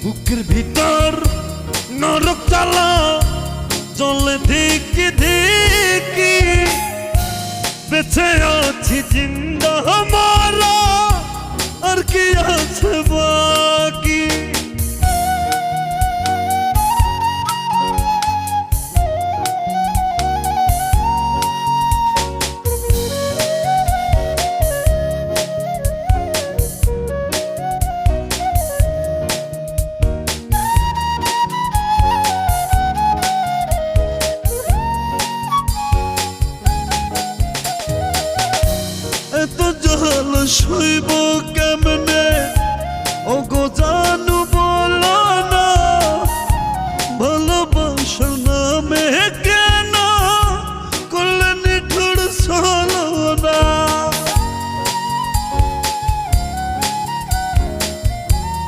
বুকের ভিতর নরক জ্বালা চলে ধিকি ধিকি, বেঁচে আছি জিন্দা মারা আর কি আছে বাকি। এত জল সইব কেমনে ও গো জানু